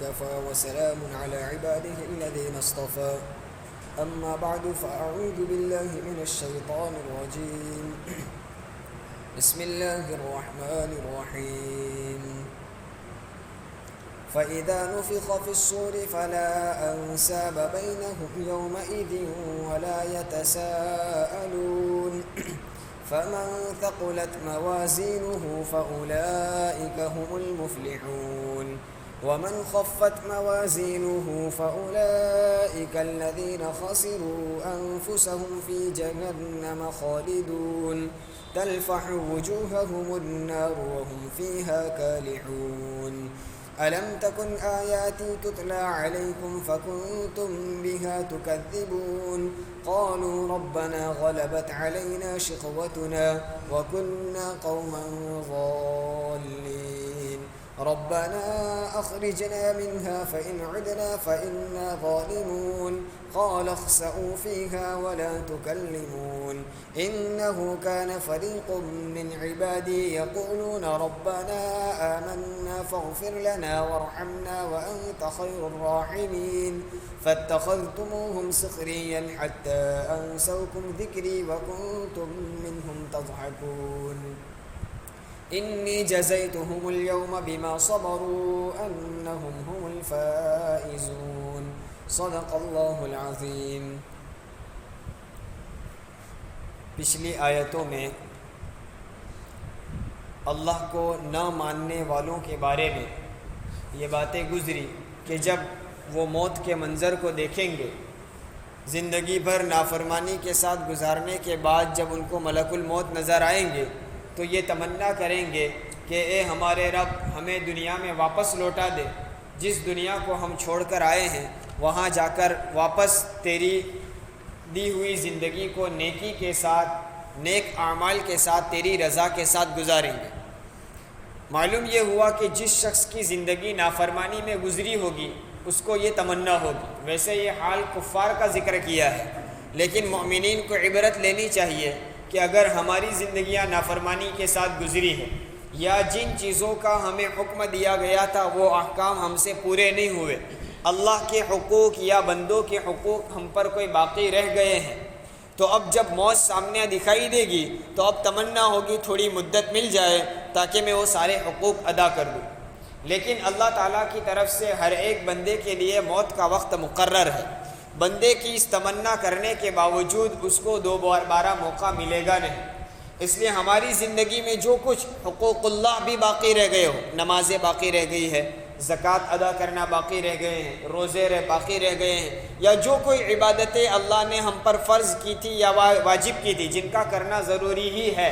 كفى وسلام على عباده الذين اصطفى أما بعد فأعوذ بالله من الشيطان الرجيم بسم الله الرحمن الرحيم فإذا نفخ في الصور فلا أنساب بينهم يومئذ ولا يتساءلون فمن ثقلت موازينه فأولئك هم المفلحون ومن خفت موازينه فأولئك الذين خسروا أنفسهم في جهنم خالدون تلفح وجوههم النار وهم فيها كالحون ألم تكن آياتي تتلى عليكم فكنتم بها تكذبون قالوا ربنا غلبت علينا شقوتنا وكنا قوما ضالين ربنا أخرجنا منها فإن عدنا فإنا ظالمون قال اخسئوا فيها ولا تكلمون إنه كان فريق من عبادي يقولون ربنا آمنا فاغفر لنا وارحمنا وأنت خير الراحمين فاتخذتموهم سخريا حتى أنسوكم ذكري وكنتم منهم تضحكون إني جزيتهم اليوم بما صبروا أنهم هم الفائزون صدق اللہ العظیم۔ پچھلی آیتوں میں اللہ کو نہ ماننے والوں کے بارے میں یہ باتیں گزری کہ جب وہ موت کے منظر کو دیکھیں گے، زندگی بھر نافرمانی کے ساتھ گزارنے کے بعد جب ان کو ملک الموت نظر آئیں گے تو یہ تمنا کریں گے کہ اے ہمارے رب ہمیں دنیا میں واپس لوٹا دے، جس دنیا کو ہم چھوڑ کر آئے ہیں وہاں جا کر واپس تیری دی ہوئی زندگی کو نیکی کے ساتھ، نیک اعمال کے ساتھ، تیری رضا کے ساتھ گزاریں گے۔ معلوم یہ ہوا کہ جس شخص کی زندگی نافرمانی میں گزری ہوگی اس کو یہ تمنا ہوگی۔ ویسے یہ حال کفار کا ذکر کیا ہے، لیکن مومنین کو عبرت لینی چاہیے کہ اگر ہماری زندگیاں نافرمانی کے ساتھ گزری ہیں یا جن چیزوں کا ہمیں حکم دیا گیا تھا وہ احکام ہم سے پورے نہیں ہوئے، اللہ کے حقوق یا بندوں کے حقوق ہم پر کوئی باقی رہ گئے ہیں، تو اب جب موت سامنے دکھائی دے گی تو اب تمنا ہوگی تھوڑی مدت مل جائے تاکہ میں وہ سارے حقوق ادا کر دوں۔ لیکن اللہ تعالیٰ کی طرف سے ہر ایک بندے کے لیے موت کا وقت مقرر ہے۔ بندے کی اس تمنا کرنے کے باوجود اس کو دوبارہ موقع ملے گا نہیں۔ اس لیے ہماری زندگی میں جو کچھ حقوق اللہ بھی باقی رہ گئے ہو، نمازیں باقی رہ گئی ہے، زکوٰۃ ادا کرنا باقی رہ گئے ہیں، روزے باقی رہ گئے ہیں، یا جو کوئی عبادتیں اللہ نے ہم پر فرض کی تھی یا واجب کی تھی جن کا کرنا ضروری ہی ہے،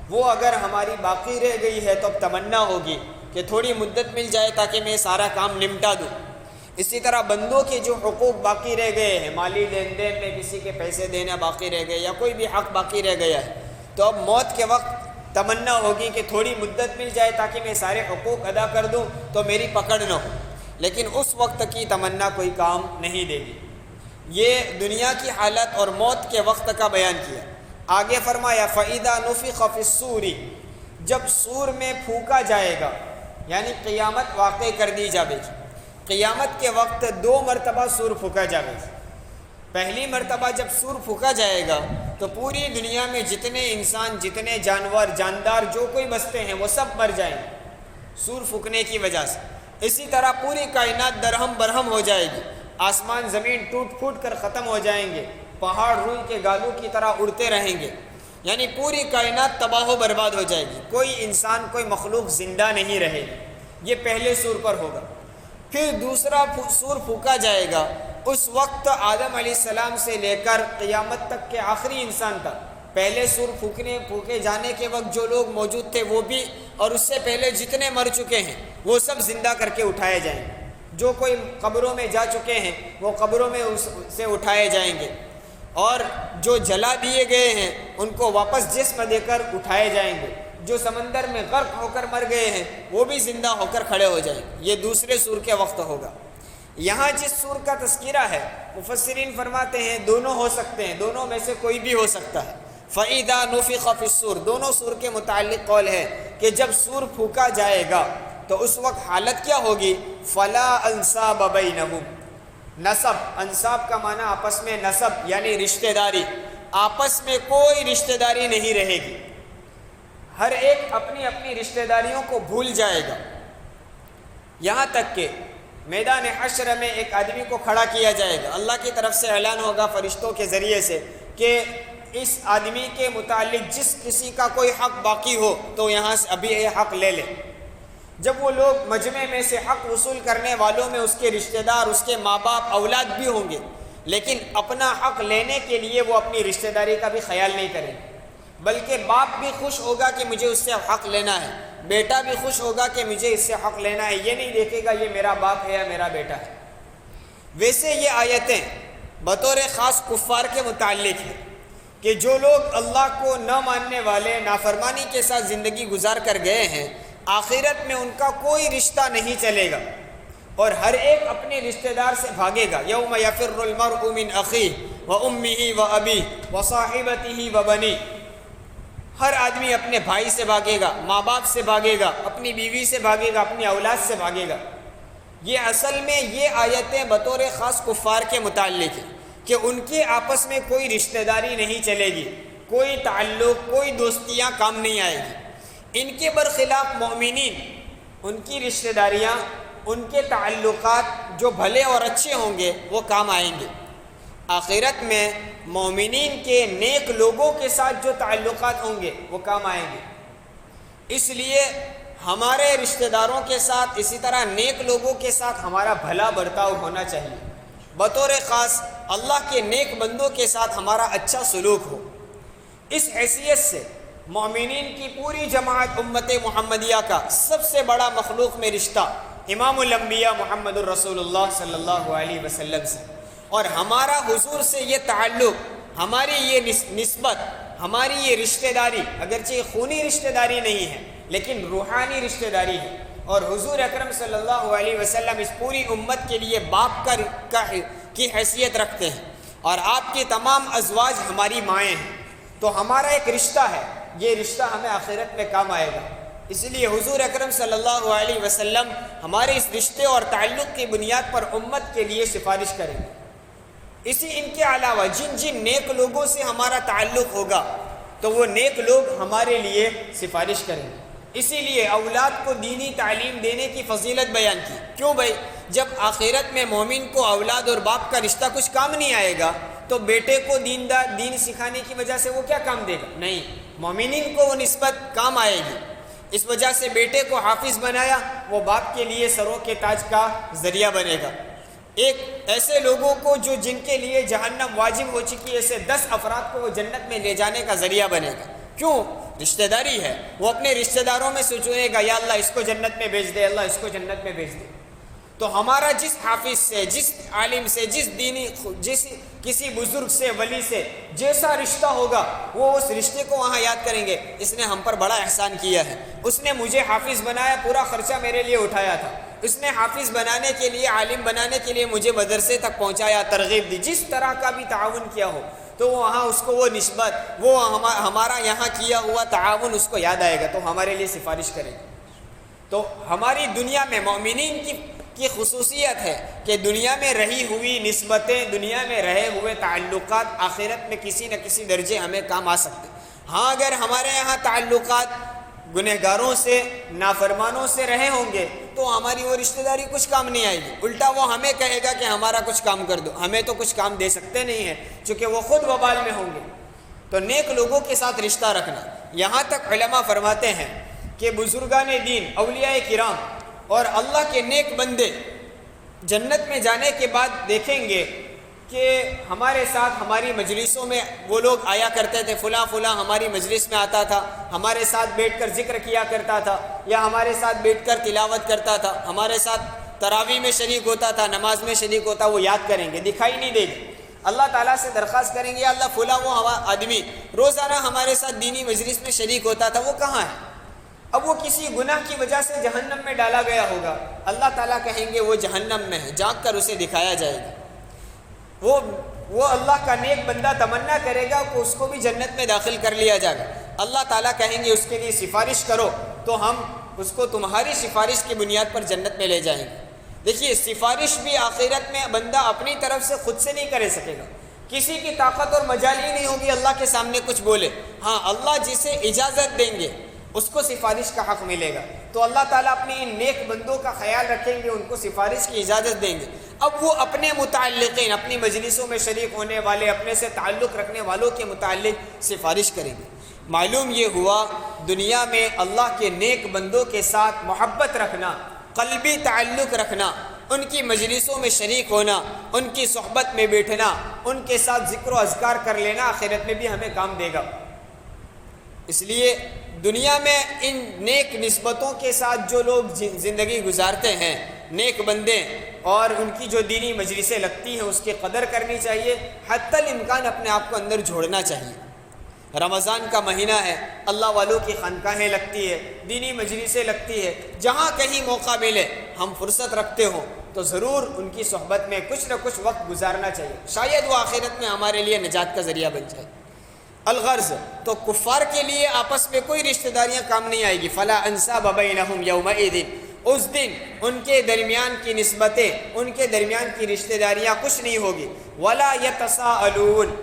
وہ اگر ہماری باقی رہ گئی ہے تو اب تمنا ہوگی کہ تھوڑی مدت مل جائے تاکہ میں سارا کام نمٹا دوں۔ اسی طرح بندوں کے جو حقوق باقی رہ گئے ہیں، مالی لین دین میں کسی کے پیسے دینا باقی رہ گئے یا کوئی بھی حق باقی رہ گیا ہے، تو اب موت کے وقت تمنا ہوگی کہ تھوڑی مدت مل جائے تاکہ میں سارے حقوق ادا کر دوں تو میری پکڑ نہ ہو، لیکن اس وقت کی تمنا کوئی کام نہیں دے گی۔ یہ دنیا کی حالت اور موت کے وقت کا بیان کیا۔ آگے فرمایا فَإِذَا نُفِخَ فِي الصُّورِ، جب سور میں پھونکا جائے گا یعنی قیامت واقع کر دی جائے گی۔ قیامت کے وقت 2 مرتبہ سور پھونکا جائے گا۔ پہلی مرتبہ جب سور پھونکا جائے گا تو پوری دنیا میں جتنے انسان، جتنے جانور، جاندار جو کوئی بستے ہیں وہ سب مر جائیں گے سور پھونکنے کی وجہ سے۔ اسی طرح پوری کائنات درہم برہم ہو جائے گی، آسمان زمین ٹوٹ پھوٹ کر ختم ہو جائیں گے، پہاڑ روئی کے گالوں کی طرح اڑتے رہیں گے، یعنی پوری کائنات تباہ و برباد ہو جائے گی، کوئی انسان، کوئی مخلوق زندہ نہیں رہے گی۔ یہ پہلے سور پر ہوگا۔ پھر دوسرا سور پھونکا جائے گا، اس وقت آدم علیہ السلام سے لے کر قیامت تک کے آخری انسان تک، پہلے سور پھونکے جانے کے وقت جو لوگ موجود تھے وہ بھی، اور اس سے پہلے جتنے مر چکے ہیں وہ سب زندہ کر کے اٹھائے جائیں گے۔ جو کوئی قبروں میں جا چکے ہیں وہ قبروں میں سے اٹھائے جائیں گے، اور جو جلا دیے گئے ہیں ان کو واپس جسم دے کر اٹھائے جائیں گے۔ جو سمندر میں غرق ہو کر مر گئے ہیں وہ بھی زندہ ہو کر کھڑے ہو جائیں گے۔ یہ دوسرے سور کے وقت ہوگا۔ یہاں جس سور کا تذکرہ ہے مفسرین فرماتے ہیں دونوں ہو سکتے ہیں، دونوں میں سے کوئی بھی ہو سکتا ہے۔ فَإِذَا نُفِخَ فِي الصُّورِ، دونوں سور کے متعلق قول ہے کہ جب سور پھونکا جائے گا تو اس وقت حالت کیا ہوگی؟ فلا انصاب بینہم. نسب، انصاب کا معنی آپس میں نسب یعنی رشتہ داری، آپس میں کوئی رشتہ داری نہیں رہے گی. ہر ایک اپنی اپنی رشتہ داریوں کو بھول جائے گا. یہاں تک کہ میدان حشر میں ایک آدمی کو کھڑا کیا جائے گا، اللہ کی طرف سے اعلان ہوگا فرشتوں کے ذریعے سے کہ اس آدمی کے متعلق جس کسی کا کوئی حق باقی ہو تو یہاں سے ابھی یہ حق لے لے. جب وہ لوگ مجمع میں سے حق وصول کرنے والوں میں اس کے رشتہ دار، اس کے ماں باپ، اولاد بھی ہوں گے، لیکن اپنا حق لینے کے لیے وہ اپنی رشتہ داری کا بھی خیال نہیں کریں گے، بلکہ باپ بھی خوش ہوگا کہ مجھے اس سے حق لینا ہے، بیٹا بھی خوش ہوگا کہ مجھے اس سے حق لینا ہے، یہ نہیں دیکھے گا یہ میرا باپ ہے یا میرا بیٹا ہے. ویسے یہ آیتیں بطور خاص کفار کے متعلق ہیں کہ جو لوگ اللہ کو نہ ماننے والے، نافرمانی کے ساتھ زندگی گزار کر گئے ہیں، آخرت میں ان کا کوئی رشتہ نہیں چلے گا اور ہر ایک اپنے رشتہ دار سے بھاگے گا. یوم یفر المرء من اخیہ وامہ وابیہ وصاحبتہ وبنیہ. ہر آدمی اپنے بھائی سے بھاگے گا، ماں باپ سے بھاگے گا، اپنی بیوی سے بھاگے گا، اپنی اولاد سے بھاگے گا. یہ اصل میں یہ آیتیں بطور خاص کفار کے متعلق ہیں کہ ان کے آپس میں کوئی رشتہ داری نہیں چلے گی، کوئی تعلق، کوئی دوستیاں کام نہیں آئے گی. ان کے برخلاف مومنین، ان کی رشتہ داریاں، ان کے تعلقات جو بھلے اور اچھے ہوں گے وہ کام آئیں گے. آخرت میں مومنین کے نیک لوگوں کے ساتھ جو تعلقات ہوں گے وہ کام آئیں گے. اس لیے ہمارے رشتہ داروں کے ساتھ، اسی طرح نیک لوگوں کے ساتھ ہمارا بھلا برتاؤ ہونا چاہیے. بطور خاص اللہ کے نیک بندوں کے ساتھ ہمارا اچھا سلوک ہو. اس حیثیت سے مومنین کی پوری جماعت امت محمدیہ کا سب سے بڑا مخلوق میں رشتہ امام الانبیاء محمد الرسول اللہ صلی اللہ علیہ وسلم سے، اور ہمارا حضور سے یہ تعلق، ہماری یہ نسبت، ہماری یہ رشتہ داری اگرچہ خونی رشتہ داری نہیں ہے لیکن روحانی رشتہ داری ہے. اور حضور اکرم صلی اللہ علیہ وسلم اس پوری امت کے لیے باپ کی حیثیت رکھتے ہیں اور آپ کی تمام ازواج ہماری مائیں ہیں. تو ہمارا ایک رشتہ ہے، یہ رشتہ ہمیں آخرت میں کام آئے گا. اس لیے حضور اکرم صلی اللہ علیہ وسلم ہمارے اس رشتے اور تعلق کی بنیاد پر امت کے لیے سفارش کریں گے. ان کے علاوہ جن جن نیک لوگوں سے ہمارا تعلق ہوگا تو وہ نیک لوگ ہمارے لیے سفارش کریں گے. اسی لیے اولاد کو دینی تعلیم دینے کی فضیلت بیان کی. کیوں بھائی؟ جب آخرت میں مومن کو اولاد اور باپ کا رشتہ کچھ کام نہیں آئے گا تو بیٹے کو دین سکھانے کی وجہ سے وہ کیا کام دے گا؟ نہیں، مومنین کو وہ نسبت کام آئے گی. اس وجہ سے بیٹے کو حافظ بنایا، وہ باپ کے لیے سروں کے تاج کا ذریعہ بنے گا. ایک ایسے لوگوں کو جن کے لیے جہنم واجب ہو چکی ہے، ایسے 10 افراد کو وہ جنت میں لے جانے کا ذریعہ بنے گا. کیوں؟ رشتہ داری ہے. وہ اپنے رشتہ داروں میں سوچے گا یا اللہ اس کو جنت میں بھیج دے، اللہ اس کو جنت میں بھیج دے. تو ہمارا جس حافظ سے، جس عالم سے، کسی بزرگ سے، ولی سے جیسا رشتہ ہوگا وہ اس رشتے کو وہاں یاد کریں گے، اس نے ہم پر بڑا احسان کیا ہے، اس نے مجھے حافظ بنایا، پورا خرچہ میرے لیے اٹھایا تھا، اس نے حافظ بنانے کے لیے، عالم بنانے کے لیے مجھے مدرسے تک پہنچایا، ترغیب دی. جس طرح کا بھی تعاون کیا ہو تو وہاں اس کو وہ نسبت، وہ ہمارا یہاں کیا ہوا تعاون اس کو یاد آئے گا تو ہمارے لیے سفارش کرے گا. تو ہماری دنیا میں مومنین کی خصوصیت ہے کہ دنیا میں رہی ہوئی نسبتیں، دنیا میں رہے ہوئے تعلقات آخرت میں کسی نہ کسی درجے ہمیں کام آ سکتے. ہاں اگر ہمارے یہاں تعلقات گنہگاروں سے، نافرمانوں سے رہے ہوں گے تو ہماری وہ رشتہ داری کچھ کام نہیں آئے گی. الٹا وہ ہمیں کہے گا کہ ہمارا کچھ کام کر دو، ہمیں تو کچھ کام دے سکتے نہیں ہیں چونکہ وہ خود وبال میں ہوں گے. تو نیک لوگوں کے ساتھ رشتہ رکھنا. یہاں تک علماء فرماتے ہیں کہ بزرگان دین، اولیاء کرام اور اللہ کے نیک بندے جنت میں جانے کے بعد دیکھیں گے کہ ہمارے ساتھ ہماری مجلسوں میں وہ لوگ آیا کرتے تھے، فلاں ہماری مجلس میں آتا تھا، ہمارے ساتھ بیٹھ کر ذکر کیا کرتا تھا، یا ہمارے ساتھ بیٹھ کر تلاوت کرتا تھا، ہمارے ساتھ تراویح میں شریک ہوتا تھا، نماز میں شریک ہوتا. وہ یاد کریں گے، دکھائی نہیں دے گی. اللہ تعالیٰ سے درخواست کریں گے یا اللہ فلاں وہ آدمی روزانہ ہمارے ساتھ دینی مجلس میں شریک ہوتا تھا، وہ کہاں ہے؟ اب وہ کسی گناہ کی وجہ سے جہنم میں ڈالا گیا ہوگا. اللہ تعالیٰ کہیں گے وہ جہنم میں ہے، جاگ کر اسے دکھایا جائے گا. وہ اللہ کا نیک بندہ تمنا کرے گا کہ اس کو بھی جنت میں داخل کر لیا جائے گا. اللہ تعالیٰ کہیں گے اس کے لیے سفارش کرو تو ہم اس کو تمہاری سفارش کی بنیاد پر جنت میں لے جائیں گے. دیکھیے سفارش بھی آخرت میں بندہ اپنی طرف سے خود سے نہیں کر سکے گا، کسی کی طاقت اور مجال ہی نہیں ہوگی اللہ کے سامنے کچھ بولے۔ ہاں اللہ جسے اجازت دیں گے اس کو سفارش کا حق ملے گا، تو اللہ تعالیٰ اپنے ان نیک بندوں کا خیال رکھیں گے، ان کو سفارش کی اجازت دیں گے۔ اب وہ اپنے متعلقین، اپنی مجلسوں میں شریک ہونے والے، اپنے سے تعلق رکھنے والوں کے متعلق سفارش کریں گے۔ معلوم یہ ہوا دنیا میں اللہ کے نیک بندوں کے ساتھ محبت رکھنا، قلبی تعلق رکھنا، ان کی مجلسوں میں شریک ہونا، ان کی صحبت میں بیٹھنا، ان کے ساتھ ذکر و اذکار کر لینا آخرت میں بھی ہمیں کام دے گا۔ اس لیے دنیا میں ان نیک نسبتوں کے ساتھ جو لوگ زندگی گزارتے ہیں، نیک بندے، اور ان کی جو دینی مجلسیں لگتی ہیں اس کی قدر کرنی چاہیے، حتی الامکان اپنے آپ کو اندر جوڑنا چاہیے۔ رمضان کا مہینہ ہے، اللہ والوں کی خانقاہیں لگتی ہے، دینی مجلسیں لگتی ہے، جہاں کہیں موقع ملے ہم فرصت رکھتے ہوں تو ضرور ان کی صحبت میں کچھ نہ کچھ وقت گزارنا چاہیے، شاید وہ آخرت میں ہمارے لیے نجات کا ذریعہ بن جائے۔ الغرض تو کفار کے لیے آپس میں کوئی رشتہ داریاں کام نہیں آئے گی۔ فلا انساب بینہم یومئذ، اس دن ان کے درمیان کی نسبتیں، ان کے درمیان کی رشتہ داریاں کچھ نہیں ہوگی۔ ولا یتساءلون،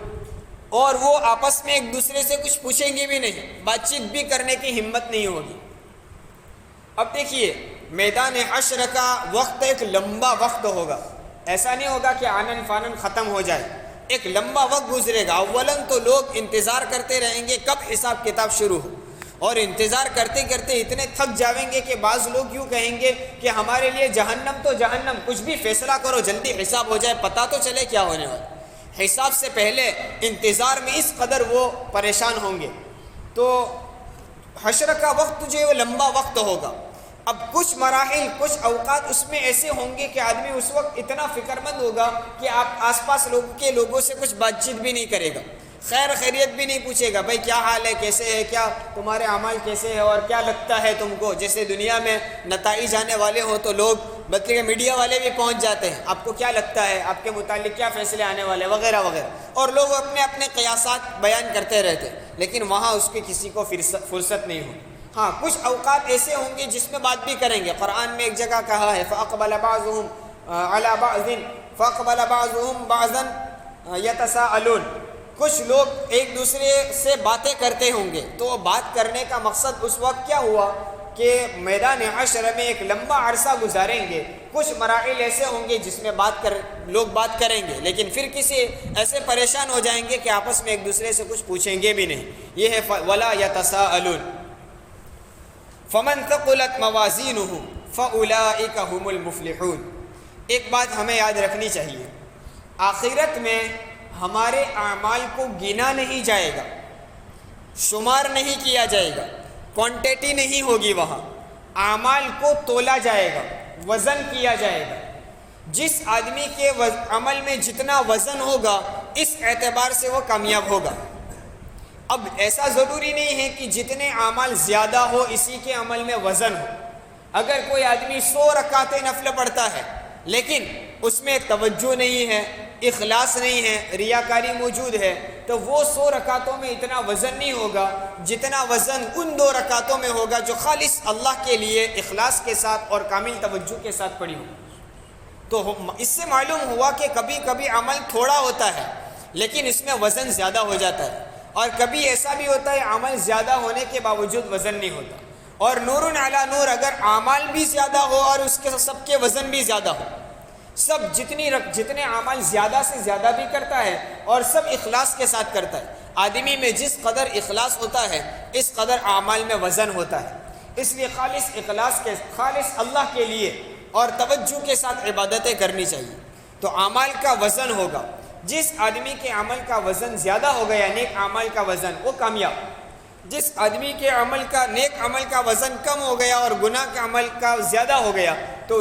اور وہ آپس میں ایک دوسرے سے کچھ پوچھیں گے بھی نہیں، بات چیت بھی کرنے کی ہمت نہیں ہوگی۔ اب دیکھیے میدان حشر کا وقت ایک لمبا وقت ہوگا، ایسا نہیں ہوگا کہ آنن فانن ختم ہو جائے، ایک لمبا وقت گزرے گا۔ اولاً تو لوگ انتظار کرتے رہیں گے کب حساب کتاب شروع ہو، اور انتظار کرتے کرتے اتنے تھک جاویں گے کہ بعض لوگ یوں کہیں گے کہ ہمارے لیے جہنم تو جہنم، کچھ بھی فیصلہ کرو جلدی حساب ہو جائے، پتہ تو چلے کیا ہونے والا۔ حساب سے پہلے انتظار میں اس قدر وہ پریشان ہوں گے۔ تو حشر کا وقت جو ہے وہ لمبا وقت ہوگا۔ اب کچھ مراحل، کچھ اوقات اس میں ایسے ہوں گے کہ آدمی اس وقت اتنا فکر مند ہوگا کہ آپ آس پاس لوگوں سے کچھ بات چیت بھی نہیں کرے گا، خیر خیریت بھی نہیں پوچھے گا، بھائی کیا حال ہے، کیسے ہے، کیا تمہارے اعمال کیسے ہے، اور کیا لگتا ہے تم کو۔ جیسے دنیا میں نتائج آنے والے ہوں تو لوگ بلکہ میڈیا والے بھی پہنچ جاتے ہیں، آپ کو کیا لگتا ہے، آپ کے متعلق کیا فیصلے آنے والے وغیرہ وغیرہ، اور لوگ اپنے اپنے قیاسات بیان کرتے رہتے، لیکن وہاں اس کی کسی کو فرصت نہیں ہو۔ ہاں کچھ اوقات ایسے ہوں گے جس میں بات بھی کریں گے۔ قرآن میں ایک جگہ کہا ہے فَأَقْبَلَ بَعْضُهُمْ عَلَى بَعْضٍ فَأَقْبَلَ بَعْضُهُمْ بَعْضًا يَتَسَاءَلُونَ، کچھ لوگ ایک دوسرے سے باتیں کرتے ہوں گے، تو بات کرنے کا مقصد اس وقت کیا ہوا کہ میدان حشر میں ایک لمبا عرصہ گزاریں گے، کچھ مراحل ایسے ہوں گے جس میں لوگ بات کریں گے، لیکن پھر کسی ایسے پریشان ہو جائیں گے کہ آپس میں ایک دوسرے سے کچھ پوچھیں گے بھی نہیں۔ یہ ہے وَلَا يَتَسَاءَلُونَ۔ فمن ثقلت موازینہ فاولئک هم المفلحون۔ ایک بات ہمیں یاد رکھنی چاہیے، آخرت میں ہمارے اعمال کو گنا نہیں جائے گا، شمار نہیں کیا جائے گا، کوانٹیٹی نہیں ہوگی، وہاں اعمال کو تولا جائے گا، وزن کیا جائے گا۔ جس آدمی کے عمل میں جتنا وزن ہوگا اس اعتبار سے وہ کامیاب ہوگا۔ اب ایسا ضروری نہیں ہے کہ جتنے اعمال زیادہ ہو اسی کے عمل میں وزن ہو۔ اگر کوئی آدمی 100 رکعتیں نفل پڑھتا ہے لیکن اس میں توجہ نہیں ہے، اخلاص نہیں ہے، ریاکاری موجود ہے، تو وہ 100 رکعتوں میں اتنا وزن نہیں ہوگا جتنا وزن ان 2 رکعتوں میں ہوگا جو خالص اللہ کے لیے اخلاص کے ساتھ اور کامل توجہ کے ساتھ پڑھی ہو۔ تو اس سے معلوم ہوا کہ کبھی کبھی عمل تھوڑا ہوتا ہے لیکن اس میں وزن زیادہ ہو جاتا ہے، اور کبھی ایسا بھی ہوتا ہے عمل زیادہ ہونے کے باوجود وزن نہیں ہوتا۔ اور نور علی نور، اگر اعمال بھی زیادہ ہو اور اس کے سب کے وزن بھی زیادہ ہو، سب جتنے اعمال زیادہ سے زیادہ بھی کرتا ہے اور سب اخلاص کے ساتھ کرتا ہے، آدمی میں جس قدر اخلاص ہوتا ہے اس قدر اعمال میں وزن ہوتا ہے۔ اس لیے خالص اللہ کے لیے اور توجہ کے ساتھ عبادتیں کرنی چاہیے، تو اعمال کا وزن ہوگا۔ جس آدمی کے عمل کا وزن زیادہ ہو گیا، نیک اعمال کا وزن، وہ کامیاب۔ جس آدمی کے نیک عمل کا وزن کم ہو گیا اور گناہ کے عمل کا زیادہ ہو گیا تو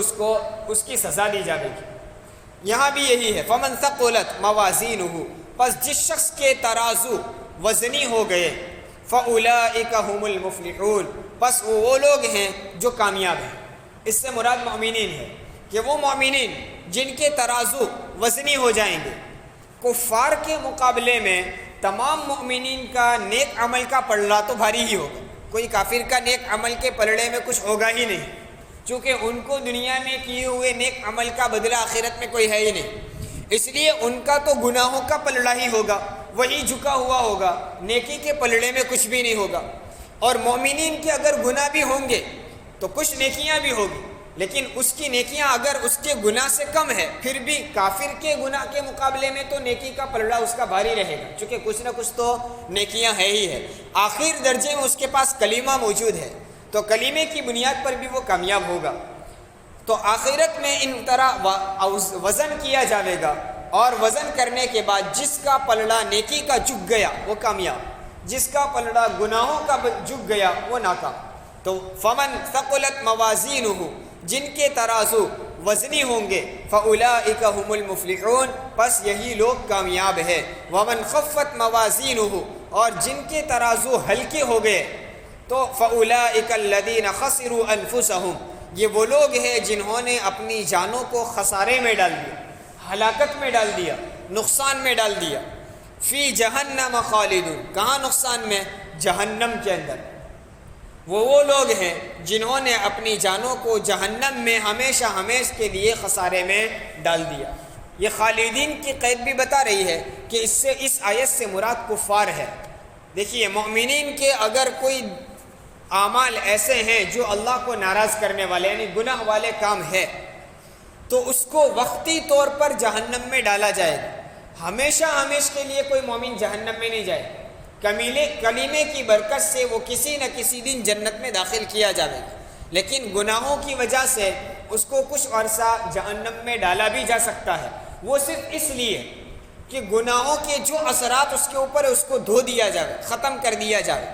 اس کی سزا دی جائے گی۔ یہاں بھی یہی ہے فمن ثقلت موازینہ، پس جس شخص کے ترازو وزنی ہو گئے، فاولئک هم المفلحون، پس وہ لوگ ہیں جو کامیاب ہیں۔ اس سے مراد مومنین ہے کہ وہ مومنین جن کے ترازو وزنی ہو جائیں گے۔ کفار کے مقابلے میں تمام مومنین کا نیک عمل کا پلڑا تو بھاری ہی ہوگا، کوئی کافر کا نیک عمل کے پلڑے میں کچھ ہوگا ہی نہیں۔ چونکہ ان کو دنیا میں کیے ہوئے نیک عمل کا بدلہ آخرت میں کوئی ہے ہی نہیں، اس لیے ان کا تو گناہوں کا پلڑا ہی ہوگا، وہی جھکا ہوا ہوگا، نیکی کے پلڑے میں کچھ بھی نہیں ہوگا۔ اور مومنین کے اگر گناہ بھی ہوں گے تو کچھ نیکیاں بھی ہوگی، لیکن اس کی نیکیاں اگر اس کے گناہ سے کم ہے، پھر بھی کافر کے گناہ کے مقابلے میں تو نیکی کا پلڑا اس کا بھاری رہے گا، چونکہ کچھ نہ کچھ تو نیکیاں ہے ہی ہے۔ آخر درجے میں اس کے پاس کلمہ موجود ہے، تو کلمے کی بنیاد پر بھی وہ کامیاب ہوگا۔ تو آخرت میں ان طرح وزن کیا جائے گا، اور وزن کرنے کے بعد جس کا پلڑا نیکی کا جھک گیا وہ کامیاب، جس کا پلڑا گناہوں کا جھک گیا وہ ناکام۔ تو فمن ثقلت موازینہ، جن کے ترازو وزنی ہوں گے، فاولئک هم المفلحون، پس یہی لوگ کامیاب ہے۔ ومن خفت موازینہ، اور جن کے ترازو ہلکے ہو گئے تو فاولئک الذین خسروا انفسهم، یہ وہ لوگ ہیں جنہوں نے اپنی جانوں کو خسارے میں ڈال دیا، ہلاکت میں ڈال دیا، نقصان میں ڈال دیا۔ فی جہنم خالدون، کہاں نقصان میں؟ جہنم کے اندر۔ وہ لوگ ہیں جنہوں نے اپنی جانوں کو جہنم میں ہمیشہ ہمیشہ کے لیے خسارے میں ڈال دیا۔ یہ خالدین کی قید بھی بتا رہی ہے کہ اس آیت سے مراد کفار ہے۔ دیکھیے مومنین کے اگر کوئی اعمال ایسے ہیں جو اللہ کو ناراض کرنے والے یعنی گناہ والے کام ہے تو اس کو وقتی طور پر جہنم میں ڈالا جائے گا، ہمیشہ ہمیشہ کے لیے کوئی مومن جہنم میں نہیں جائے گا۔ کلیمے کی برکت سے وہ کسی نہ کسی دن جنت میں داخل کیا جائے گا، لیکن گناہوں کی وجہ سے اس کو کچھ عرصہ جہنم میں ڈالا بھی جا سکتا ہے، وہ صرف اس لیے کہ گناہوں کے جو اثرات اس کے اوپر ہے اس کو دھو دیا جائے، ختم کر دیا جائے۔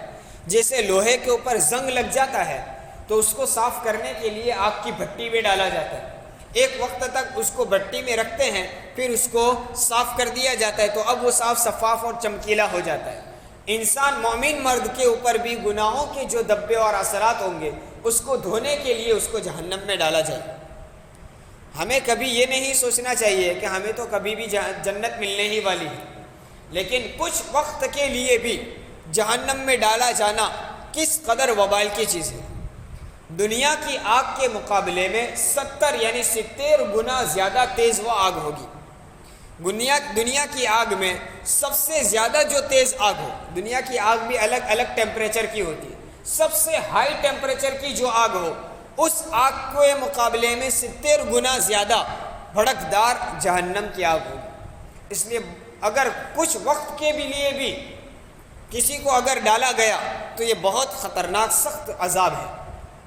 جیسے لوہے کے اوپر زنگ لگ جاتا ہے تو اس کو صاف کرنے کے لیے آگ کی بھٹی میں ڈالا جاتا ہے، ایک وقت تک اس کو بھٹی میں رکھتے ہیں، پھر اس کو صاف کر دیا جاتا ہے تو اب وہ صاف شفاف اور چمکیلا ہو جاتا ہے۔ انسان مومن مرد کے اوپر بھی گناہوں کے جو دبے اور اثرات ہوں گے اس کو دھونے کے لیے اس کو جہنم میں ڈالا جائے۔ ہمیں کبھی یہ نہیں سوچنا چاہیے کہ ہمیں تو کبھی بھی جنت ملنے ہی والی ہے، لیکن کچھ وقت کے لیے بھی جہنم میں ڈالا جانا کس قدر وبال کی چیز ہے۔ دنیا کی آگ کے مقابلے میں 70 گنا زیادہ تیز وہ آگ ہوگی۔ دنیا کی آگ میں سب سے زیادہ جو تیز آگ ہو، دنیا کی آگ بھی الگ الگ ٹیمپریچر کی ہوتی ہے، سب سے ہائی ٹیمپریچر کی جو آگ ہو اس آگ کے مقابلے میں 70 گنا زیادہ بھڑکدار جہنم کی آگ ہوگی۔ اس لیے اگر کچھ وقت کے لیے بھی کسی کو اگر ڈالا گیا تو یہ بہت خطرناک سخت عذاب ہے،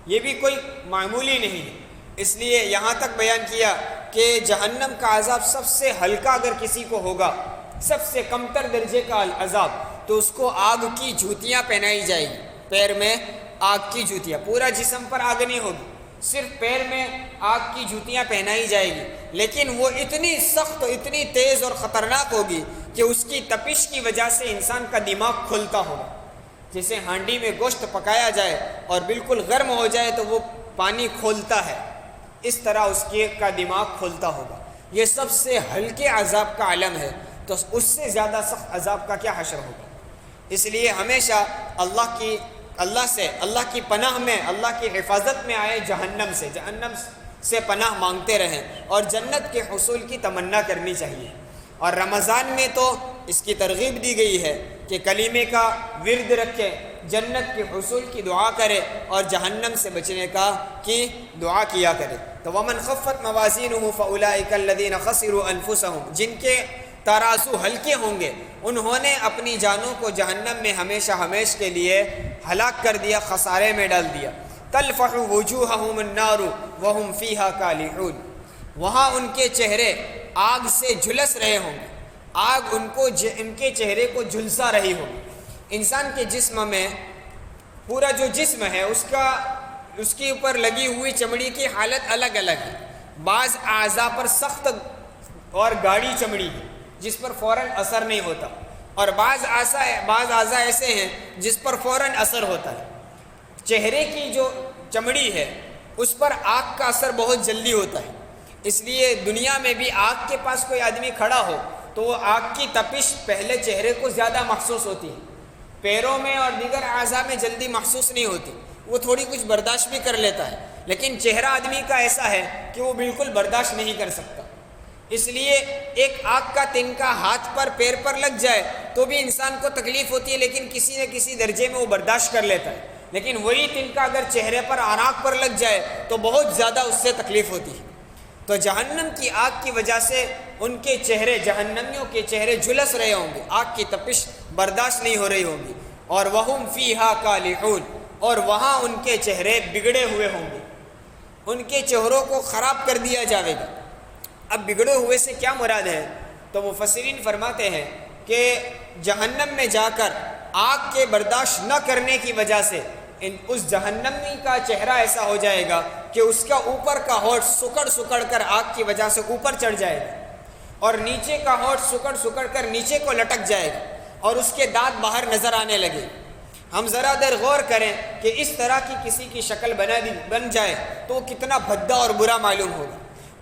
یہ بھی کوئی معمولی نہیں ہے۔ اس لیے یہاں تک بیان کیا کہ جہنم کا عذاب سب سے ہلکا اگر کسی کو ہوگا، سب سے کمتر درجے کا عذاب، تو اس کو آگ کی جوتیاں پہنائی جائے گی، پیر میں آگ کی جوتیاں، پورا جسم پر آگ نہیں ہوگی، صرف پیر میں آگ کی جوتیاں پہنائی جائے گی، لیکن وہ اتنی سخت، اتنی تیز اور خطرناک ہوگی کہ اس کی تپش کی وجہ سے انسان کا دماغ کھلتا ہوگا۔ جیسے ہانڈی میں گوشت پکایا جائے اور بالکل گرم ہو جائے تو وہ پانی کھولتا ہے، اس طرح اس کا دماغ کھلتا ہوگا۔ یہ سب سے ہلکے عذاب کا عالم ہے، تو اس سے زیادہ سخت عذاب کا کیا حشر ہوگا۔ اس لیے ہمیشہ اللہ کی پناہ میں، اللہ کی حفاظت میں آئے، جہنم سے پناہ مانگتے رہیں اور جنت کے حصول کی تمنا کرنی چاہیے۔ اور رمضان میں تو اس کی ترغیب دی گئی ہے کہ کلمے کا ورد رکھے، جنت کے حصول کی دعا کرے اور جہنم سے بچنے کی دعا کیا کرے۔ تو ومن خفت موازینہ فاولئک الذین خسروا انفسهم، جن کے ترازو ہلکے ہوں گے انہوں نے اپنی جانوں کو جہنم میں ہمیشہ ہمیشہ کے لیے ہلاک کر دیا، خسارے میں ڈال دیا۔ تلفح وجوہہم النار وہم فیہا کالحون، وہاں ان کے چہرے آگ سے جھلس رہے ہوں گے، آگ ان کے چہرے کو جھلسا رہی ہوگی۔ انسان کے جسم میں پورا جو جسم ہے اس کے اوپر لگی ہوئی چمڑی کی حالت الگ الگ ہے۔ بعض اعضاء پر سخت اور گاڑی چمڑی ہے جس پر فوراً اثر نہیں ہوتا، اور بعض اعضاء ایسے ہیں جس پر فوراً اثر ہوتا ہے۔ چہرے کی جو چمڑی ہے اس پر آگ کا اثر بہت جلدی ہوتا ہے، اس لیے دنیا میں بھی آگ کے پاس کوئی آدمی کھڑا ہو تو وہ آگ کی تپش پہلے چہرے کو زیادہ محسوس ہوتی ہے، پیروں میں اور دیگر اعضاء میں جلدی محسوس نہیں ہوتی، وہ تھوڑی کچھ برداشت بھی کر لیتا ہے، لیکن چہرہ آدمی کا ایسا ہے کہ وہ بالکل برداشت نہیں کر سکتا، اس لیے ایک آگ کا تنکا ہاتھ پر پیر پر لگ جائے تو بھی انسان کو تکلیف ہوتی ہے، لیکن کسی نہ کسی درجے میں وہ برداشت کر لیتا ہے، لیکن وہی تنکا اگر چہرے پر آنکھ پر لگ جائے تو بہت زیادہ اس سے تکلیف ہوتی ہے۔ تو جہنم کی آگ کی وجہ سے ان کے چہرے، جہنمیوں کے چہرے جھلس رہے ہوں گے، آگ کی تپش برداشت نہیں ہو رہی ہوگی، اور وَهُمْ فِيهَا كَالِحُونَ، اور وہاں ان کے چہرے بگڑے ہوئے ہوں گے، ان کے چہروں کو خراب کر دیا جائے گا۔ اب بگڑے ہوئے سے کیا مراد ہے؟ تو مفسرین فرماتے ہیں کہ جہنم میں جا کر آگ کے برداشت نہ کرنے کی وجہ سے اس جہنمی کا چہرہ ایسا ہو جائے گا کہ اس کا اوپر کا ہونٹ سکڑ سکڑ کر آگ کی وجہ سے اوپر چڑھ جائے گا، اور نیچے کا ہونٹ سکڑ سکڑ کر نیچے کو لٹک جائے گا، اور اس کے دانت باہر نظر آنے لگے۔ ہم ذرا دیر غور کریں کہ اس طرح کی کسی کی شکل بن جائے تو وہ کتنا بھدا اور برا معلوم ہوگا۔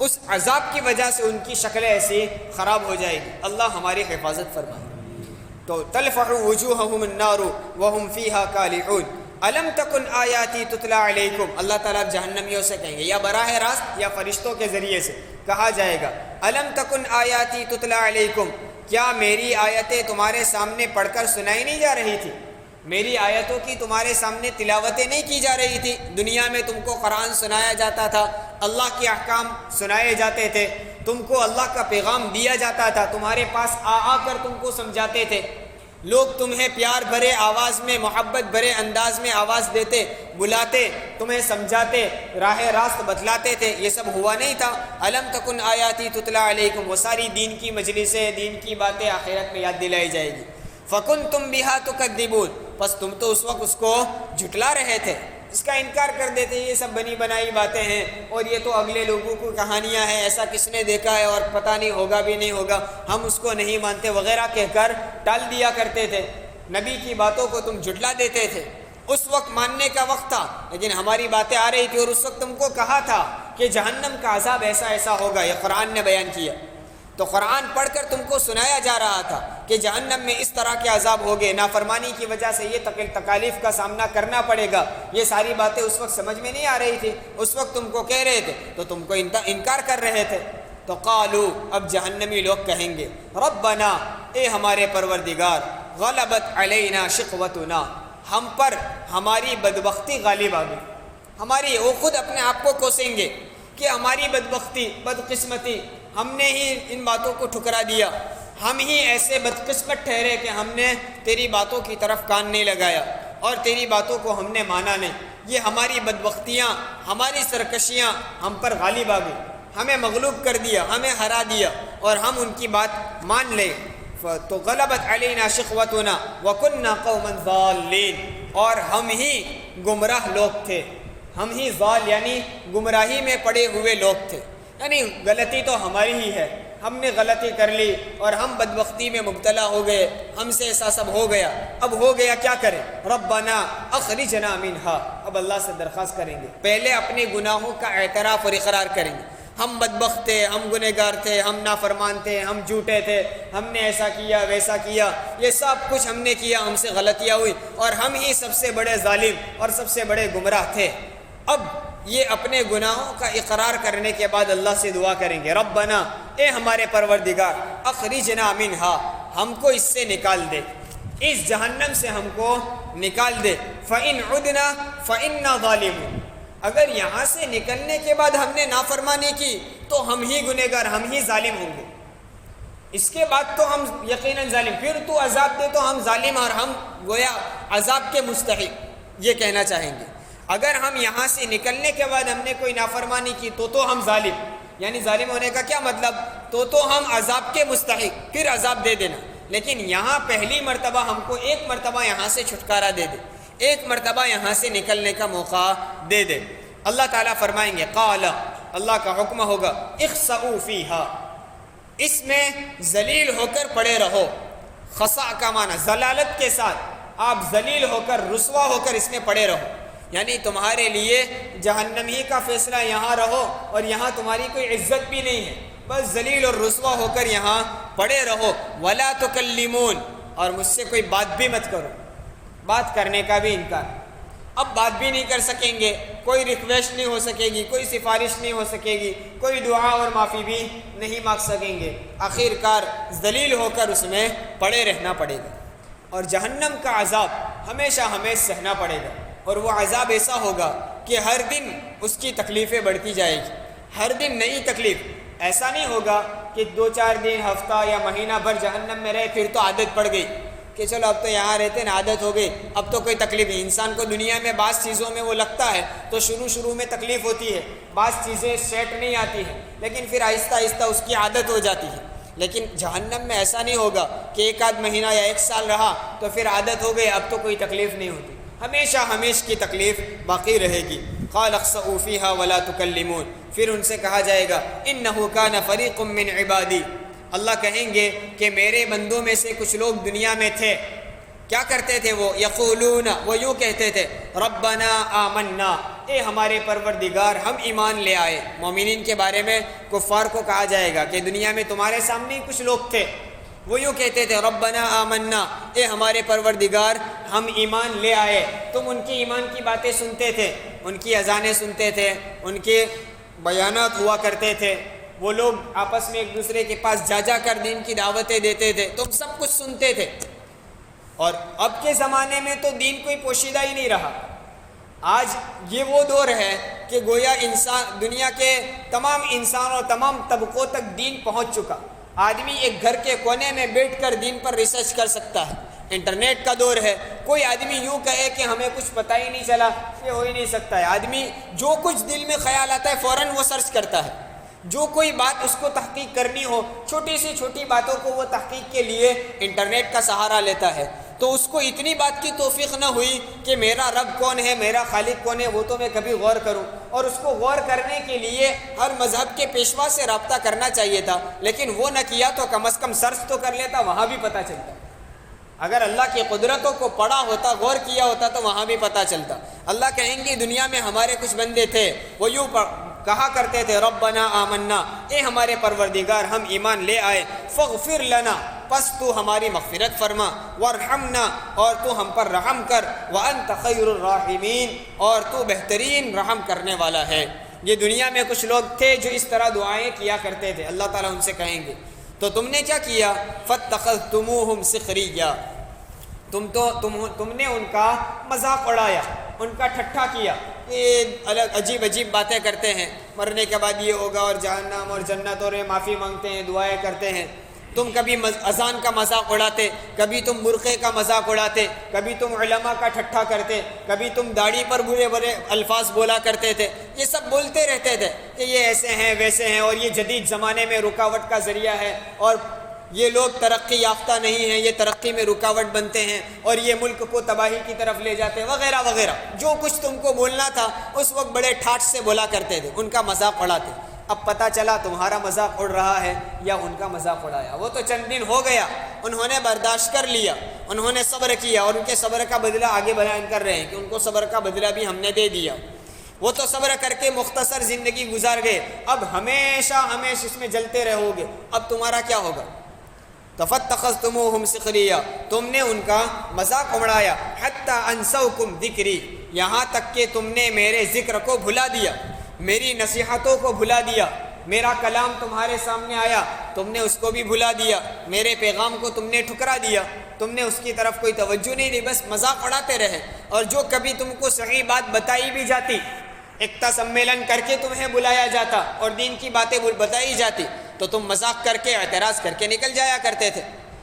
اس عذاب کی وجہ سے ان کی شکلیں ایسی خراب ہو جائے گی، اللہ ہماری حفاظت فرمائے۔ تو تلفح وجوہہم النار وہم فیہا کالحون الم تکن آیاتی تتلا علیکم، اللہ تعالیٰ جہنمیوں سے کہیں گے، یا براہ راست یا فرشتوں کے ذریعے سے کہا جائے گا، الم تکن آیاتی تتلا علیکم، کیا میری آیتیں تمہارے سامنے پڑھ کر سنائی نہیں جا رہی تھی؟ میری آیتوں کی تمہارے سامنے تلاوتیں نہیں کی جا رہی تھی؟ دنیا میں تم کو قرآن سنایا جاتا تھا، اللہ کے احکام سنائے جاتے تھے، تم کو اللہ کا پیغام دیا جاتا تھا، تمہارے پاس آ کر تم کو سمجھاتے تھے، لوگ تمہیں پیار بھرے آواز میں، محبت بھرے انداز میں آواز دیتے، بلاتے، تمہیں سمجھاتے، راہ راست بتلاتے تھے، یہ سب ہوا نہیں تھا؟ الم تکن آیاتی تتلا علیکم، وہ ساری دین کی مجلسیں، دین کی باتیں آخرت میں یاد دلائی جائے گی۔ فکنتم بہا تکذبون، پس تم تو اس وقت اس کو جھٹلا رہے تھے، اس کا انکار کر دیتے، یہ سب بنی بنائی باتیں ہیں، اور یہ تو اگلے لوگوں کو کہانیاں ہیں، ایسا کس نے دیکھا ہے اور پتہ نہیں ہوگا بھی نہیں ہوگا، ہم اس کو نہیں مانتے وغیرہ کہہ کر ٹال دیا کرتے تھے، نبی کی باتوں کو تم جھٹلا دیتے تھے۔ اس وقت ماننے کا وقت تھا، لیکن ہماری باتیں آ رہی تھی، اور اس وقت تم کو کہا تھا کہ جہنم کا عذاب ایسا ایسا ہوگا، یہ قرآن نے بیان کیا، تو قرآن پڑھ کر تم کو سنایا جا رہا تھا کہ جہنم میں اس طرح کے عذاب ہوگے، نافرمانی کی وجہ سے یہ تکالیف کا سامنا کرنا پڑے گا، یہ ساری باتیں اس وقت سمجھ میں نہیں آ رہی تھی، اس وقت تم کو کہہ رہے تھے تو تم کو انکار کر رہے تھے۔ تو قالو، اب جہنمی لوگ کہیں گے، ربنا، اے ہمارے پروردگار، غلبت علینا شقوتنا، ہم پر ہماری بدبختی غالب آ گئی، ہماری، وہ خود اپنے آپ کو کوسیں گے کہ ہماری بدبختی، بدقسمتی، ہم نے ہی ان باتوں کو ٹھکرا دیا، ہم ہی ایسے بدقسمت ٹھہرے کہ ہم نے تیری باتوں کی طرف کان نہیں لگایا اور تیری باتوں کو ہم نے مانا نہیں، یہ ہماری بدبختیاں، ہماری سرکشیاں ہم پر غالب آ گئی، ہمیں مغلوب کر دیا، ہمیں ہرا دیا، اور ہم ان کی بات مان لیں۔ تو غلبت علینا شقوتنا وکننا قوما ضالین، اور ہم ہی گمراہ لوگ تھے، ہم ہی ضال یعنی گمراہی میں پڑے ہوئے لوگ تھے، یعنی غلطی تو ہماری ہی ہے، ہم نے غلطی کر لی اور ہم بدبختی میں مبتلا ہو گئے، ہم سے ایسا سب ہو گیا، اب ہو گیا کیا کریں؟ ربنا اخرجنا منہا، اب اللہ سے درخواست کریں گے، پہلے اپنے گناہوں کا اعتراف اور اقرار کریں گے، ہم بدبخت تھے، ہم گنہگار تھے، ہم نافرمان تھے، ہم جھوٹے تھے، ہم نے ایسا کیا ویسا کیا، یہ سب کچھ ہم نے کیا، ہم سے غلطیاں ہوئی، اور ہم ہی سب سے بڑے ظالم اور سب سے بڑے گمراہ تھے۔ اب یہ اپنے گناہوں کا اقرار کرنے کے بعد اللہ سے دعا کریں گے، ربنا، اے ہمارے پروردگار، اخرجنا منہا، ہم کو اس سے نکال دے، اس جہنم سے ہم کو نکال دے، فإن عدنا فإنا ظالمون، اگر یہاں سے نکلنے کے بعد ہم نے نافرمانی کی تو ہم ہی گنہگار، ہم ہی ظالم ہوں گے، اس کے بعد تو ہم یقیناً ظالم، پھر تو عذاب دے تو ہم ظالم اور ہم گویا عذاب کے مستحق، یہ کہنا چاہیں گے۔ اگر ہم یہاں سے نکلنے کے بعد ہم نے کوئی نافرمانی کی تو ہم ظالم، یعنی ظالم ہونے کا کیا مطلب؟ تو ہم عذاب کے مستحق، پھر عذاب دے دینا، لیکن یہاں پہلی مرتبہ ہم کو ایک مرتبہ یہاں سے چھٹکارا دے دے، ایک مرتبہ یہاں سے نکلنے کا موقع دے دے۔ اللہ تعالیٰ فرمائیں گے، قال، اللہ کا حکم ہوگا، اخسئوا فیہا، اس میں ذلیل ہو کر پڑے رہو، خسا کا معنی ذلالت کے ساتھ، آپ ذلیل ہو کر، رسوا ہو کر اس میں پڑے رہو، یعنی تمہارے لیے جہنم ہی کا فیصلہ، یہاں رہو اور یہاں تمہاری کوئی عزت بھی نہیں ہے، بس ذلیل اور رسوا ہو کر یہاں پڑے رہو، ولا تکلمون، اور مجھ سے کوئی بات بھی مت کرو، بات کرنے کا بھی انکار، اب بات بھی نہیں کر سکیں گے، کوئی ریکویسٹ نہیں ہو سکے گی، کوئی سفارش نہیں ہو سکے گی، کوئی دعا اور معافی بھی نہیں مانگ سکیں گے، آخر کار ذلیل ہو کر اس میں پڑے رہنا پڑے گا، اور جہنم کا عذاب ہمیشہ ہمیں سہنا پڑے گا، اور وہ عذاب ایسا ہوگا کہ ہر دن اس کی تکلیفیں بڑھتی جائے گی، ہر دن نئی تکلیف۔ ایسا نہیں ہوگا کہ 2-4 دن، ہفتہ یا مہینہ بھر جہنم میں رہے پھر تو عادت پڑ گئی کہ چلو اب تو یہاں رہتے نا، عادت ہو گئی، اب تو کوئی تکلیف نہیں۔ انسان کو دنیا میں بعض چیزوں میں وہ لگتا ہے تو شروع میں تکلیف ہوتی ہے، بعض چیزیں سیٹ نہیں آتی ہیں، لیکن پھر آہستہ آہستہ اس کی عادت ہو جاتی ہے۔ لیکن جہنم میں ایسا نہیں ہوگا کہ 1 مہینہ یا 1 سال رہا تو پھر عادت ہو گئی، اب تو کوئی تکلیف نہیں ہوتی، ہمیشہ کی تکلیف باقی رہے گی۔ قال اخسؤوا فیہا ولا تکلمون، پھر ان سے کہا جائے گا انہ کان فریق من عبادی، اللہ کہیں گے کہ میرے بندوں میں سے کچھ لوگ دنیا میں تھے، کیا کرتے تھے وہ؟ یقولون، وہ یوں کہتے تھے ربنا آمنا، اے ہمارے پروردگار ہم ایمان لے آئے۔ مومنین کے بارے میں کفار کو کہا جائے گا کہ دنیا میں تمہارے سامنے ہی کچھ لوگ تھے، وہ یوں کہتے تھے ربنا آمنا، اے ہمارے پروردگار ہم ایمان لے آئے۔ تم ان کی ایمان کی باتیں سنتے تھے، ان کی اذانیں سنتے تھے، ان کے بیانات ہوا کرتے تھے، وہ لوگ آپس میں ایک دوسرے کے پاس جا کر دین کی دعوتیں دیتے تھے، تم سب کچھ سنتے تھے۔ اور اب کے زمانے میں تو دین کوئی پوشیدہ ہی نہیں رہا، آج یہ وہ دور ہے کہ گویا انسان، دنیا کے تمام انسان اور تمام طبقوں تک دین پہنچ چکا، آدمی ایک گھر کے کونے میں بیٹھ کر دین پر ریسرچ کر سکتا ہے، انٹرنیٹ کا دور ہے، کوئی آدمی یوں کہے کہ ہمیں کچھ پتہ ہی نہیں چلا، یہ ہو ہی نہیں سکتا ہے، آدمی جو کچھ دل میں خیال آتا ہے فوراً وہ سرچ کرتا ہے، جو کوئی بات اس کو تحقیق کرنی ہو، چھوٹی سی چھوٹی باتوں کو وہ تحقیق کے لیے انٹرنیٹ کا سہارا لیتا ہے۔ تو اس کو اتنی بات کی توفیق نہ ہوئی کہ میرا رب کون ہے، میرا خالق کون ہے، وہ تو میں کبھی غور کروں، اور اس کو غور کرنے کے لیے ہر مذہب کے پیشوا سے رابطہ کرنا چاہیے تھا، لیکن وہ نہ کیا تو کم از کم سرچ تو کر لیتا، وہاں بھی پتہ چلتا۔ اگر اللہ کی قدرتوں کو پڑھا ہوتا، غور کیا ہوتا تو وہاں بھی پتہ چلتا۔ اللہ کہیں گے دنیا میں ہمارے کچھ بندے تھے، وہ یوں کہا کرتے تھے ربنا آمنا، اے ہمارے پروردگار ہم ایمان لے آئے، فاغفر لنا، پس تو ہماری مغفرت فرما، وارحمنا، اور تو ہم پر رحم کر، وانت خیر الراحمین، اور تو بہترین رحم کرنے والا ہے۔ یہ دنیا میں کچھ لوگ تھے جو اس طرح دعائیں کیا کرتے تھے، اللہ تعالیٰ ان سے کہیں گے تو تم نے کیا کیا؟ فاتخذتموہم سخریہ، تم نے ان کا مذاق اڑایا، ان کا ٹھٹھا کیا، یہ الگ عجیب باتیں کرتے ہیں، مرنے کے بعد یہ ہوگا اور جہنم اور جنت، اور معافی مانگتے ہیں، دعائیں کرتے ہیں۔ تم کبھی اذان کا مذاق اڑاتے، کبھی تم برقعے کا مذاق اڑاتے، کبھی تم علماء کا ٹھٹھا کرتے، کبھی تم داڑھی پر برے الفاظ بولا کرتے تھے، یہ سب بولتے رہتے تھے کہ یہ ایسے ہیں ویسے ہیں، اور یہ جدید زمانے میں رکاوٹ کا ذریعہ ہے، اور یہ لوگ ترقی یافتہ نہیں ہیں، یہ ترقی میں رکاوٹ بنتے ہیں، اور یہ ملک کو تباہی کی طرف لے جاتے ہیں، وغیرہ وغیرہ، جو کچھ تم کو بولنا تھا اس وقت بڑے ٹھاٹ سے بولا کرتے تھے، ان کا مذاق اڑاتے۔ اب پتہ چلا تمہارا مذاق اڑ رہا ہے یا ان کا مذاق اڑایا، وہ تو چند دن ہو گیا، انہوں نے برداشت کر لیا، انہوں نے صبر کیا، اور ان کے صبر کا بدلہ آگے بیان کر رہے ہیں کہ ان کو صبر کا بدلہ بھی ہم نے دے دیا، وہ تو صبر کر کے مختصر زندگی گزار گئے، اب ہمیشہ اس میں جلتے رہو گے، اب تمہارا کیا ہوگا؟ فاتخذتموہم سخریہ، تم نے ان کا مذاق اڑایا، حتی انسوکم ذکری، یہاں تک کہ تم نے میرے ذکر کو بھلا دیا، میری نصیحتوں کو بھلا دیا، میرا کلام تمہارے سامنے آیا تم نے اس کو بھی بھلا دیا، میرے پیغام کو تم نے ٹھکرا دیا، تم نے اس کی طرف کوئی توجہ نہیں دی، بس مذاق اڑاتے رہے، اور جو کبھی تم کو صحیح بات بتائی بھی جاتی، ایکتا سمیلن کر کے تمہیں بلایا جاتا اور دین کی باتیں بتائی جاتی تو تم مذاق کر کے، اعتراض کر کے نکل جایا کرتے تھے،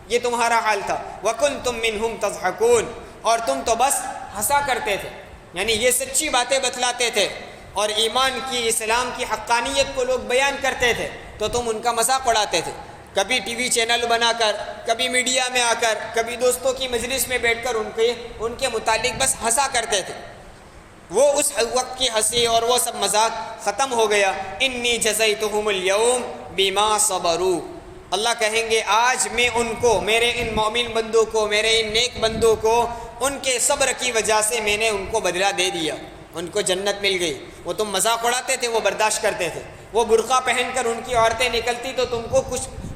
یہ تمہارا حال تھا۔ وَكُنْتُم مِّنْهُمْ تَضْحَكُونَ، اور تم تو بس ہنسا کرتے تھے، یعنی یہ سچی باتیں بتلاتے تھے اور ایمان کی، اسلام کی حقانیت کو لوگ بیان کرتے تھے تو تم ان کا مذاق اڑاتے تھے، کبھی ٹی وی چینل بنا کر، کبھی میڈیا میں آ کر، کبھی دوستوں کی مجلس میں بیٹھ کر ان کے متعلق بس ہنسا کرتے تھے۔ وہ اس وقت کی ہنسی اور وہ سب مذاق ختم ہو گیا۔ انی جزیتہم اليوم بما صبروا، اللہ کہیں گے آج میں ان کو، میرے ان مومن بندوں کو، میرے ان نیک بندوں کو، ان کے صبر کی وجہ سے میں نے ان کو بدلہ دے دیا، ان کو جنت مل گئی۔ وہ تم مذاق اڑاتے تھے، وہ برداشت کرتے تھے، وہ برقع پہن کر ان کی عورتیں نکلتی تو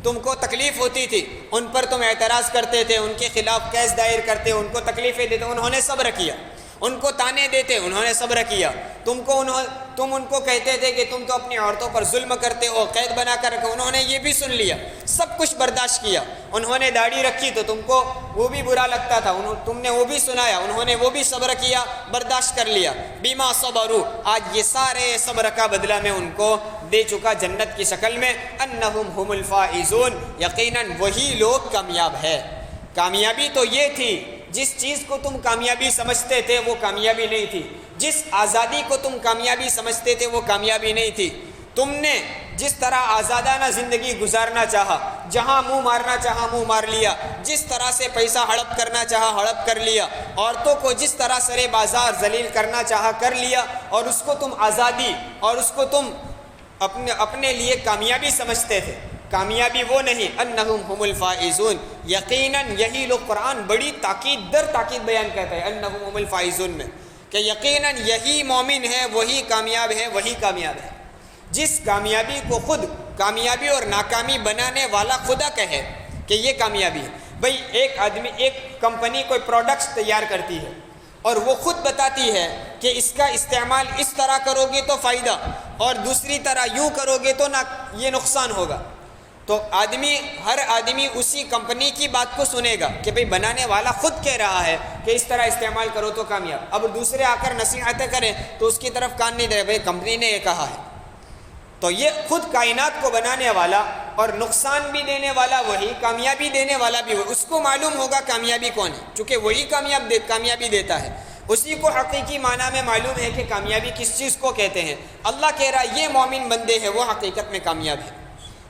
تم کو تکلیف ہوتی تھی، ان پر تم اعتراض کرتے تھے، ان کے خلاف کیس دائر کرتے، ان کو تکلیفیں دیتے، انہوں نے صبر کیا، ان کو تانے دیتے، انہوں نے صبر کیا۔ تم ان کو کہتے تھے کہ تم تو اپنی عورتوں پر ظلم کرتے ہو، قید بنا کر رکھو، انہوں نے یہ بھی سن لیا، سب کچھ برداشت کیا۔ انہوں نے داڑھی رکھی تو تم کو وہ بھی برا لگتا تھا، تم نے وہ بھی سنایا، انہوں نے وہ بھی صبر کیا، برداشت کر لیا۔ بما صبروا، آج یہ سارے صبر کا بدلہ میں ان کو دے چکا جنت کی شکل میں۔ انہم هم الفائزون، یقیناً وہی لوگ کامیاب ہے۔ کامیابی تو یہ تھی، جس چیز کو تم کامیابی سمجھتے تھے وہ کامیابی نہیں تھی، جس آزادی کو تم کامیابی سمجھتے تھے وہ کامیابی نہیں تھی۔ تم نے جس طرح آزادانہ زندگی گزارنا چاہا، جہاں منہ مارنا چاہا منہ مار لیا، جس طرح سے پیسہ ہڑپ کرنا چاہا ہڑپ کر لیا، عورتوں کو جس طرح سرے بازار ذلیل کرنا چاہا کر لیا، اور اس کو تم آزادی اور اس کو تم اپنے لیے کامیابی سمجھتے تھے۔ کامیابی وہ نہیں، انہم هم الفائزون، یقیناً یہی لوگ، قرآن بڑی تاکید در تاکید بیان کرتا ہے انہم هم الفائزون میں، کہ یقیناً یہی مومن ہے، وہی کامیاب ہے، وہی کامیاب ہے۔ جس کامیابی کو خود کامیابی اور ناکامی بنانے والا خدا کہے کہ یہ کامیابی ہے۔ بھئی ایک کمپنی کوئی پروڈکٹس تیار کرتی ہے اور وہ خود بتاتی ہے کہ اس کا استعمال اس طرح کرو گے تو فائدہ، اور دوسری طرح یوں کرو گے تو یہ نقصان ہوگا، تو ہر آدمی اسی کمپنی کی بات کو سنے گا کہ بھئی بنانے والا خود کہہ رہا ہے کہ اس طرح استعمال کرو تو کامیاب۔ اب دوسرے آ کر نصیحتیں کریں تو اس کی طرف کان نہیں دے، بھئی کمپنی نے یہ کہا ہے۔ تو یہ خود کائنات کو بنانے والا اور نقصان بھی دینے والا وہی، کامیابی دینے والا بھی وہی، اس کو معلوم ہوگا کامیابی کون ہے، چونکہ وہی کامیابی دیتا ہے، اسی کو حقیقی معنی میں معلوم ہے کہ کامیابی کس چیز کو کہتے ہیں۔ اللہ کہہ رہا ہے یہ مومن بندے ہیں وہ حقیقت میں کامیاب ہیں۔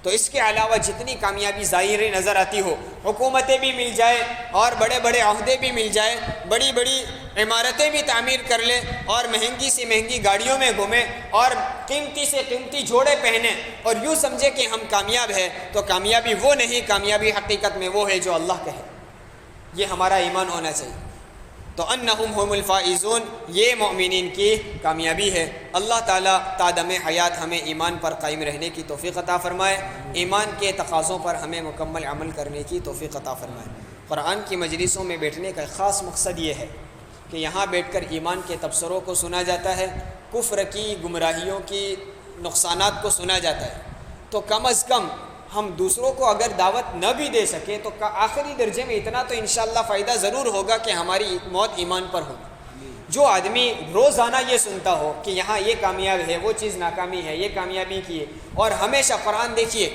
تو اس کے علاوہ جتنی کامیابی ظاہری نظر آتی ہو، حکومتیں بھی مل جائے اور بڑے بڑے عہدے بھی مل جائے، بڑی بڑی عمارتیں بھی تعمیر کر لے اور مہنگی سے مہنگی گاڑیوں میں گھومیں اور قیمتی سے قیمتی جوڑے پہنے اور یوں سمجھے کہ ہم کامیاب ہیں، تو کامیابی وہ نہیں، کامیابی حقیقت میں وہ ہے جو اللہ کہے۔ یہ ہمارا ایمان ہونا چاہیے۔ تو انہم هم الفائزون، یہ مومنین کی کامیابی ہے۔ اللہ تعالیٰ تا دم حیات ہمیں ایمان پر قائم رہنے کی توفیق عطا فرمائے، ایمان کے تقاضوں پر ہمیں مکمل عمل کرنے کی توفیق عطا فرمائے۔ قرآن کی مجلسوں میں بیٹھنے کا خاص مقصد یہ ہے کہ یہاں بیٹھ کر ایمان کے تبصروں کو سنا جاتا ہے، کفر کی گمراہیوں کی نقصانات کو سنا جاتا ہے، تو کم از کم ہم دوسروں کو اگر دعوت نہ بھی دے سکیں تو آخری درجے میں اتنا تو انشاءاللہ فائدہ ضرور ہوگا کہ ہماری موت ایمان پر ہوگی۔ جو آدمی روزانہ یہ سنتا ہو کہ یہاں یہ کامیاب ہے، وہ چیز ناکامی ہے، یہ کامیابی کی ہے، اور ہمیشہ قرآن دیکھیے،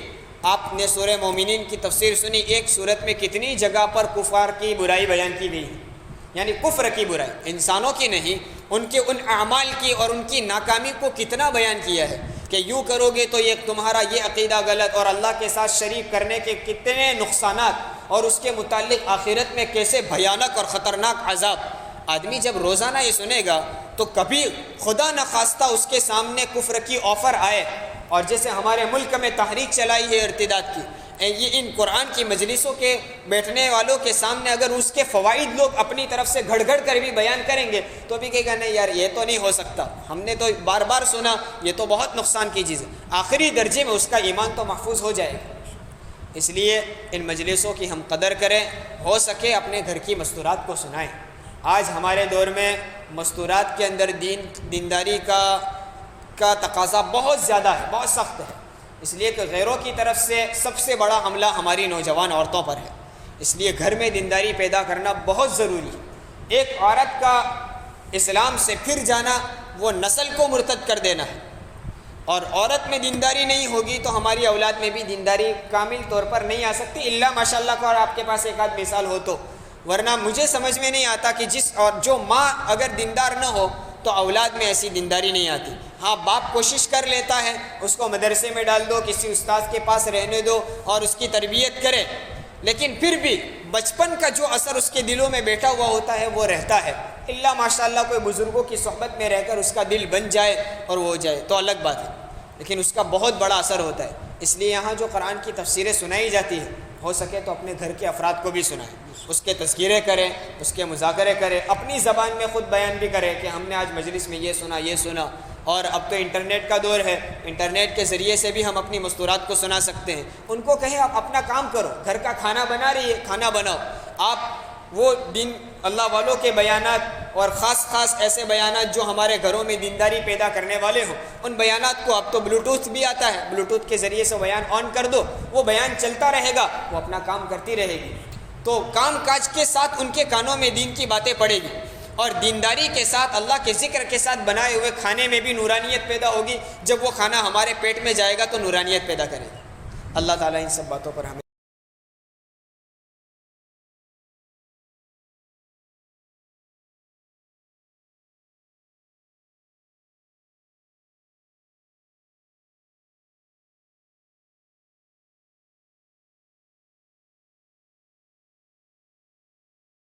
آپ نے سورہ مومنین کی تفسیر سنی، ایک سورت میں کتنی جگہ پر کفار کی برائی بیان کی گئی ہے، یعنی کفر کی برائی، انسانوں کی نہیں، ان کے ان اعمال کی اور ان کی ناکامی کو کتنا بیان کیا ہے کہ یوں کرو گے تو یہ تمہارا یہ عقیدہ غلط، اور اللہ کے ساتھ شریک کرنے کے کتنے نقصانات، اور اس کے متعلق آخرت میں کیسے بھیانک اور خطرناک عذاب۔ آدمی جب روزانہ یہ سنے گا تو کبھی خدا نخواستہ اس کے سامنے کفر کی آفر آئے، اور جیسے ہمارے ملک میں تحریک چلائی ہے ارتداد کی، یہ ان قرآن کی مجلسوں کے بیٹھنے والوں کے سامنے اگر اس کے فوائد لوگ اپنی طرف سے گھڑ گھڑ کر بھی بیان کریں گے تو بھی کہے گا نہیں یار یہ تو نہیں ہو سکتا، ہم نے تو بار بار سنا، یہ تو بہت نقصان کی چیز ہے، آخری درجے میں اس کا ایمان تو محفوظ ہو جائے گا۔ اس لیے ان مجلسوں کی ہم قدر کریں، ہو سکے اپنے گھر کی مستورات کو سنائیں۔ آج ہمارے دور میں مستورات کے اندر دینداری کا تقاضا بہت زیادہ ہے، بہت سخت ہے، اس لیے کہ غیروں کی طرف سے سب سے بڑا حملہ ہماری نوجوان عورتوں پر ہے، اس لیے گھر میں دینداری پیدا کرنا بہت ضروری ہے۔ ایک عورت کا اسلام سے پھر جانا وہ نسل کو مرتد کر دینا ہے، اور عورت میں دینداری نہیں ہوگی تو ہماری اولاد میں بھی دینداری کامل طور پر نہیں آ سکتی، الا ماشاءاللہ کو، اور آپ کے پاس ایک آدھ مثال ہو تو، ورنہ مجھے سمجھ میں نہیں آتا کہ جو ماں اگر دیندار نہ ہو تو اولاد میں ایسی دینداری نہیں آتی۔ ہاں باپ کوشش کر لیتا ہے، اس کو مدرسے میں ڈال دو، کسی استاد کے پاس رہنے دو اور اس کی تربیت کرے، لیکن پھر بھی بچپن کا جو اثر اس کے دلوں میں بیٹھا ہوا ہوتا ہے وہ رہتا ہے، الا ماشاءاللہ کوئی بزرگوں کی صحبت میں رہ کر اس کا دل بن جائے اور وہ ہو جائے تو الگ بات ہے، لیکن اس کا بہت بڑا اثر ہوتا ہے۔ اس لیے یہاں جو قرآن کی تفسیریں سنائی جاتی ہیں، ہو سکے تو اپنے گھر کے افراد کو بھی سنائیں، اس کے تذکرے کریں، اس کے مذاکرے کریں، اپنی زبان میں خود بیان بھی کریں کہ ہم نے آج مجلس میں یہ سنا، اور اب تو انٹرنیٹ کا دور ہے، انٹرنیٹ کے ذریعے سے بھی ہم اپنی مستورات کو سنا سکتے ہیں۔ ان کو کہیں آپ اپنا کام کرو، گھر کا کھانا بنا رہی ہے، کھانا بناؤ، آپ وہ دین اللہ والوں کے بیانات اور خاص ایسے بیانات جو ہمارے گھروں میں دینداری پیدا کرنے والے ہوں، ان بیانات کو اب تو بلوٹوتھ بھی آتا ہے، بلوٹوتھ کے ذریعے سے بیان آن کر دو، وہ بیان چلتا رہے گا، وہ اپنا کام کرتی رہے گی، تو کام کاج کے ساتھ ان کے کانوں میں دین کی باتیں پڑے گی، اور دینداری کے ساتھ اللہ کے ذکر کے ساتھ بنائے ہوئے کھانے میں بھی نورانیت پیدا ہوگی، جب وہ کھانا ہمارے پیٹ میں جائے گا تو نورانیت پیدا کرے گا۔ اللہ تعالیٰ ان سب باتوں پر ہمیں